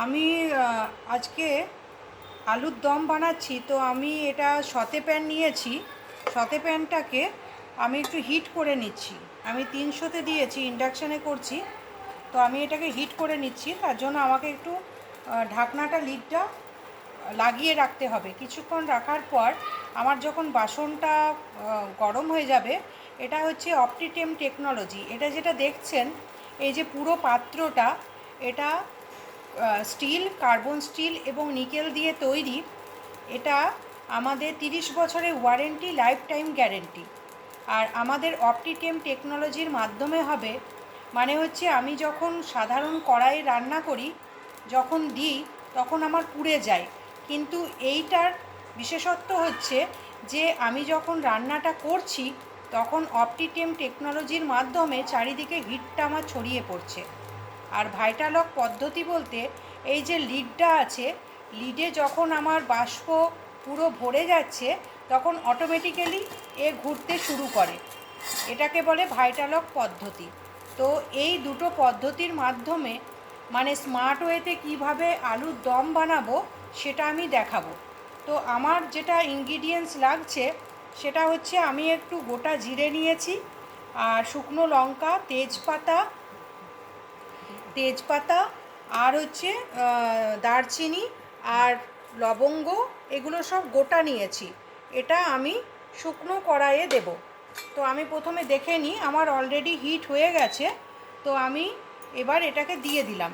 আমি আজকে আলুর দম বানাচ্ছি। তো আমি এটা সতে প্যান নিয়েছি। সতে প্যানটাকে আমি একটু হিট করে নিচ্ছি। আমি 300-তে দিয়েছি, ইন্ডাকশানে করছি। তো আমি এটাকে হিট করে নিচ্ছি। তার জন্য আমাকে একটু ঢাকনাটা লিডটা লাগিয়ে রাখতে হবে। কিছুক্ষণ রাখার পর আমার যখন বাসনটা গরম হয়ে যাবে, এটা হচ্ছে অপটিটেম টেকনোলজি। এটা যেটা দেখছেন, এই যে পুরো পাত্রটা, এটা স্টিল, কার্বন স্টিল এবং নিকেল দিয়ে তৈরি। এটা আমাদের 30 বছরের ওয়ারেন্টি, লাইফ টাইম গ্যারেন্টি। আর আমাদের অপটিটেম টেকনোলজির মাধ্যমে হবে, মানে হচ্ছে আমি যখন সাধারণ কড়াইয়ে রান্না করি, যখন দিই তখন আমার পুড়ে যায়। কিন্তু এইটার বিশেষত্ব হচ্ছে যে আমি যখন রান্নাটা করছি তখন অপটিটেম টেকনোলজির মাধ্যমে চারিদিকে হিটটা আমার ছড়িয়ে পড়ছে। আর ভাইটালক পদ্ধতি বলতে, এই যে লিডটা আছে, লিডে যখন আমার বাষ্প পুরো ভরে যাচ্ছে তখন অটোমেটিক্যালি এ ঘুরতে শুরু করে। এটাকে বলে ভাইটালক পদ্ধতি। তো এই দুটো পদ্ধতির মাধ্যমে মানে স্মার্ট ওয়েতে কীভাবে আলুর দম বানাবো সেটা আমি দেখাবো। তো আমার যেটা ইনগ্রিডিয়েন্টস লাগছে সেটা হচ্ছে, আমি একটু গোটা জিরে নিয়েছি, আর শুকনো লঙ্কা, তেজপাতা, আর হচ্ছে দারচিনি আর লবঙ্গ, এগুলো সব গোটা নিয়েছি। এটা আমি শুকনো কড়াইয়ে দেব। তো আমি প্রথমে দেখে নিই, আমার অলরেডি হিট হয়ে গেছে। তো আমি এবার এটাকে দিয়ে দিলাম।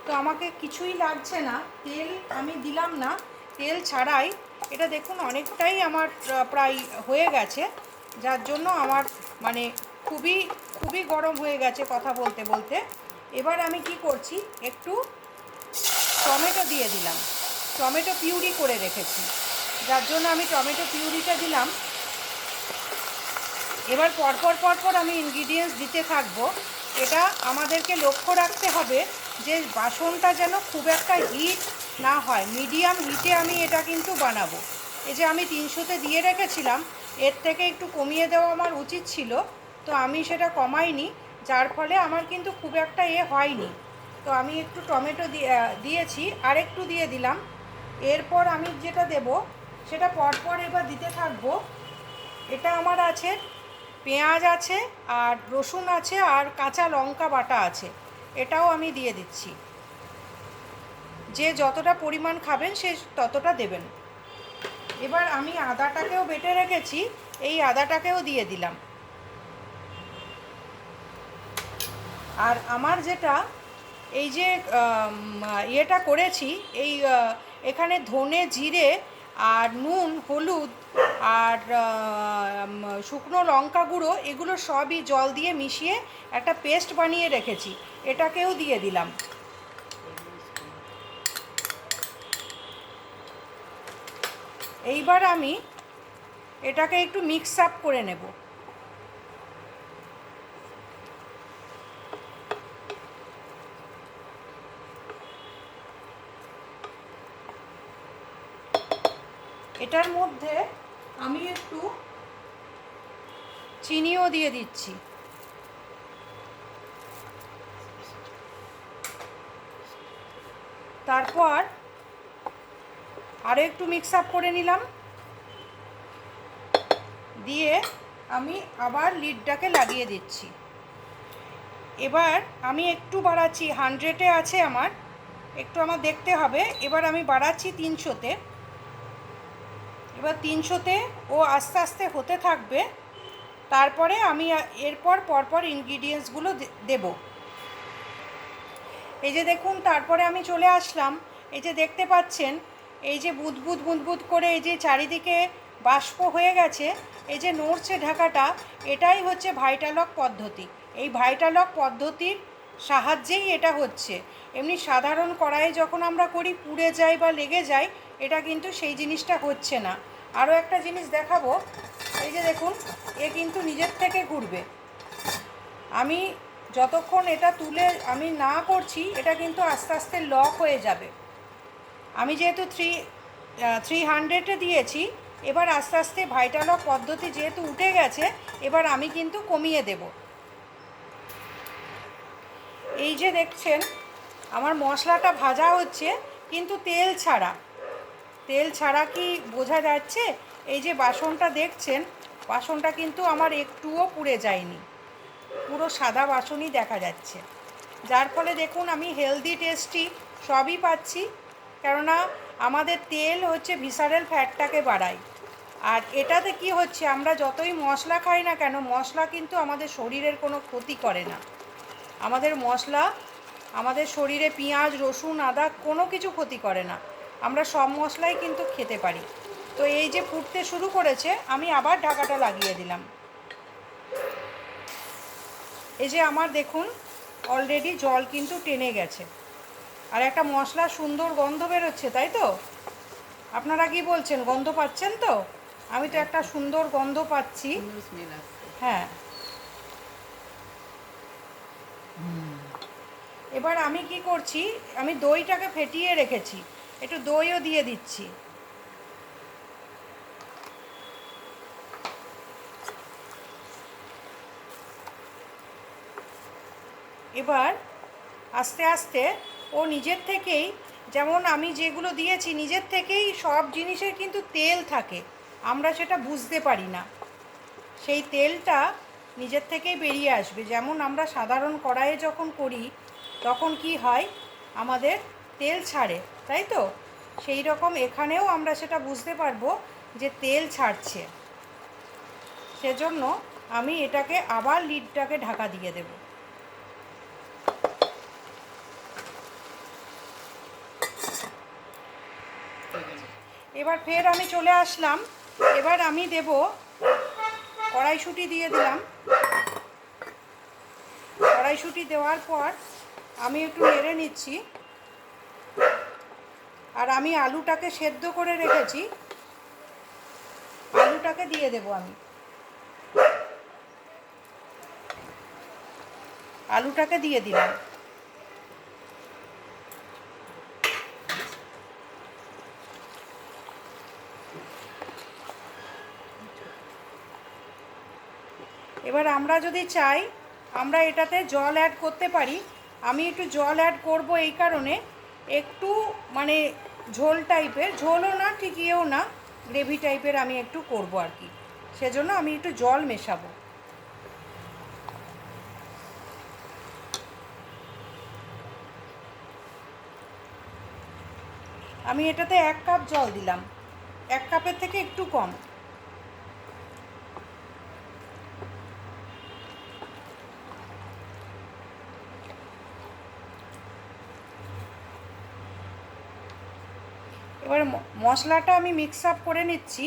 তো আমাকে কিছুই লাগছে না, তেল আমি দিলাম না, তেল ছাড়াই এটা দেখুন অনেকটাই আমার প্রায় হয়ে গেছে। যার জন্য আমার মানে খুবই খুবই গরম হয়ে গেছে কথা বলতে বলতে। এবার আমি কি করছি, একটু টমেটো দিয়ে দিলাম। টমেটো পিউরি করে রেখেছি, যার জন্য আমি টমেটো পিউরিটা দিলাম। এবার পরপর আমি ইনগ্রিডিয়েন্টস দিতে থাকবো। এটা আমাদেরকে লক্ষ্য রাখতে হবে যে বাসনটা যেন খুব একটা হিট না হয়, মিডিয়াম হিটে আমি এটা কিন্তু বানাবো। এই যে আমি 300-তে দিয়ে রেখেছিলাম, এর থেকে একটু কমিয়ে দেওয়া আমার উচিত ছিল, তো আমি সেটা কমাইনি, যার ফলে আমার কিন্তু খুব একটা হয়নি। তো আমি একটু টমেটো দিয়েছি, আর একটু দিয়ে দিলাম। এরপর আমি যেটা দেব সেটা পরপর এবার দিতে থাকবো। এটা আমার আছে, পেঁয়াজ আছে, আর রসুন আছে, আর কাঁচা লঙ্কা বাটা আছে, এটাও আমি দিয়ে দিচ্ছি। যে যতটা পরিমাণ খাবেন সে ততটা দেবেন। এবার আমি আদাটাকেও বেটে রেখেছি, এই আদাটাকেও দিয়ে দিলাম। আর আমার যেটা এই যে ইয়েটা করেছি, এই এখানে ধনে, জিরে আর নুন, হলুদ আর শুকনো লঙ্কা গুঁড়ো, এগুলো সবই জল দিয়ে মিশিয়ে একটা পেস্ট বানিয়ে রেখেছি, এটাকেও দিয়ে দিলাম। এইবার আমি এটাকে একটু মিক্স আপ করে নেব। এটার মধ্যে আমি একটু চিনিও দিয়ে দিচ্ছি। তারপর আরও একটু মিক্স আপ করে নিলাম, দিয়ে আমি আবার লিডটাকে লাগিয়ে দিচ্ছি। এবার আমি একটু বাড়াচ্ছি, 100-এ আছে আমার, একটু আমার দেখতে হবে। এবার আমি বাড়াচ্ছি 300-তে। এবার 300-তে ও আস্তে আস্তে হতে থাকবে। তারপরে আমি এরপর পরপর ইনগ্রিডিয়েন্টসগুলো দেব। এই যে দেখুন, তারপরে আমি চলে আসলাম। এই যে দেখতে পাচ্ছেন, এই যে বুদবুদ বুদবুদ করে এই যে চারিদিকে বাষ্প হয়ে গেছে, এই যে নড়ছে ঢাকাটা, এটাই হচ্ছে ভাইটালক পদ্ধতি। এই ভাইটালক পদ্ধতির সাহায্যেই এটা হচ্ছে। এমনি সাধারণ কড়াইয়ে যখন আমরা করি পুড়ে যায় বা লেগে যায়, এটা কিন্তু সেই জিনিসটা হচ্ছে না। আরও একটা জিনিস দেখাবো, এই যে দেখুন, এ কিন্তু নিজের থেকে ঘুরবে। আমি যতক্ষণ এটা তুলে আমি না করছি, এটা কিন্তু আস্তে আস্তে লক হয়ে যাবে। আমি যেহেতু 300-এ দিয়েছি, এবার আস্তে আস্তে ভাইটালক পদ্ধতি যেহেতু উঠে গেছে, এবার আমি কিন্তু কমিয়ে দেব। এই যে দেখছেন, আমার মশলাটা ভাজা হচ্ছে কিন্তু তেল ছাড়া। তেল ছাড়া কি বোঝা যাচ্ছে? এই যে বাসনটা দেখছেন, বাসনটা কিন্তু আমার একটুও পুড়ে যায়নি, পুরো সাদা বাসনই দেখা যাচ্ছে। যার ফলে দেখুন আমি হেলদি টেস্টি সবই পাচ্ছি, কেননা আমাদের তেল হচ্ছে ভিসারেল ফ্যাটটাকে বাড়ায়। আর এটাতে কি হচ্ছে, আমরা যতই মশলা খাই না কেন, মশলা কিন্তু আমাদের শরীরের কোনো ক্ষতি করে না। আমাদের মশলা আমাদের শরীরে পেঁয়াজ, রসুন, আদা কোনো কিছু ক্ষতি করে না। আমরা সব মশলাই কিন্তু খেতে পারি। তো এই যে ফুটতে শুরু করেছে, আমি আবার ঢাকাটা লাগিয়ে দিলাম। এই যে আমার দেখুন অলরেডি জল কিন্তু টেনে গেছে, আর একটা মশলার সুন্দর গন্ধ বেরোচ্ছে, তাই তো? আপনারা কি বলছেন, গন্ধ পাচ্ছেন তো? আমি তো একটা সুন্দর গন্ধ পাচ্ছি। হ্যাঁ, এবার আমি কি করছি, আমি দইটাকে ফেটিয়ে রেখেছি, একটু দইও দিয়ে দিচ্ছি। এবার আস্তে আস্তে ও নিজের থেকেই, যেমন আমি যেগুলো দিয়েছি নিজের থেকেই সব জিনিসের কিন্তু তেল থাকে, আমরা সেটা বুঝতে পারি না। সেই তেলটা নিজের থেকেই বেরিয়ে আসবে। যেমন আমরা সাধারণ কড়াইয়ে যখন করি তখন কি হয়, আমাদের তেল ছাড়ে, তাই তো? সেই রকম এখানেও আমরা সেটা বুঝতে পারবো যে তেল ছাড়ছে। সেজন্য আমি এটাকে আবার লিডটাকে ঢাকা দিয়ে দেব। এবার ফের আমি চলে আসলাম। এবার আমি দেব কড়াইশুঁটি, দিয়ে দিলাম। কড়াইশুঁটি দেওয়ার পর আমি একটু নেড়ে নিচ্ছি। আর আমি আলুটাকে সেদ্ধ করে রেখেছি, আলুটাকে দিয়ে দেব আমি। আলুটাকে দিয়ে দিলাম। এবার আমরা যদি চাই, আমরা এটাতে জল অ্যাড করতে পারি। আমি একটু জল অ্যাড করব এই কারণে, একটু মানে ঝোল টাইপের, ঝোলও না ঠিক ইয়েও না, গ্রেভি টাইপের আমি একটু করব আর কি। সেজন্য আমি একটু জল মেশাবো। আমি এটাতে 1 কাপ জল দিলাম, 1 কাপের থেকে একটু কম। এবার মশলাটা আমি মিক্স আপ করে নিচ্ছি।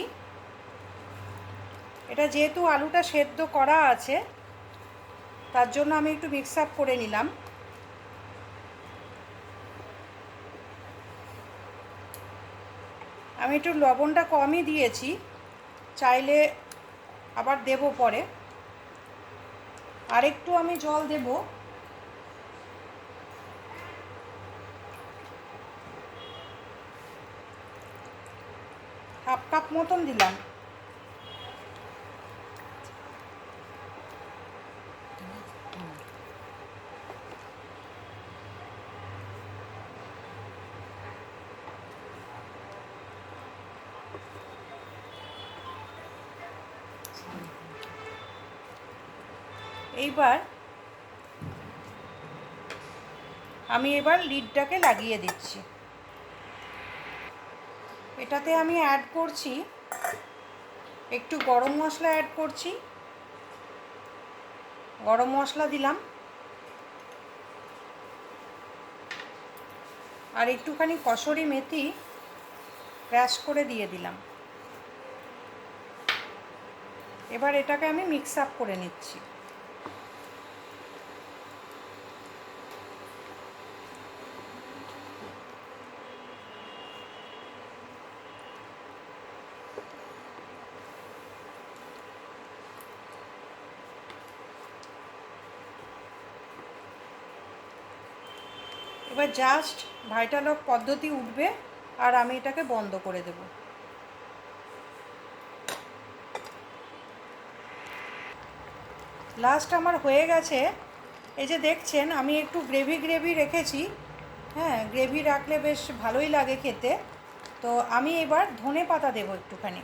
এটা যেহেতু আলুটা সেদ্ধ করা আছে, তার জন্য আমি একটু মিক্স আপ করে নিলাম। আমি একটু লবণটা কমই দিয়েছি, চাইলে আবার দেব পরে। আর একটু আমি জল দেব। 1/2 কাপ মতন দিলাম। এইবার আমি লিডটাকে লাগিয়ে দিচ্ছি। এটাতে আমি অ্যাড করছি একটু গরম মশলা, অ্যাড করছি গরম মশলা দিলাম, আর একটুখানি কসুরি মেথি ক্র্যাশ করে দিয়ে দিলাম। এবার এটাকে আমি মিক্স আপ করে নিচ্ছি। এবার জাস্ট ভাইটালক পদ্ধতি উঠবে, আর আমি এটাকে বন্ধ করে দেব। লাস্ট আমার হয়ে গেছে। এই যে দেখছেন আমি একটু গ্রেভি রেখেছি, হ্যাঁ, গ্রেভি রাখলে বেশ ভালোই লাগে খেতে। তো আমি এবার ধনে পাতা দেবো একটুখানি,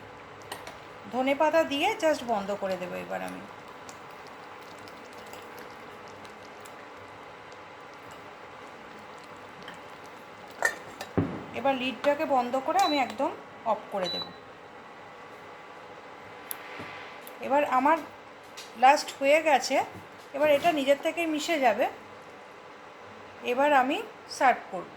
ধনে পাতা দিয়ে জাস্ট বন্ধ করে দেবো এবার আমি। এবার লিডটাকে বন্ধ করে আমি একদম অফ করে দেব। এবার আমার লাস্ট হয়ে গেছে, এবার এটা নিজের থেকেই মিশে যাবে। এবার আমি সার্ভ করব।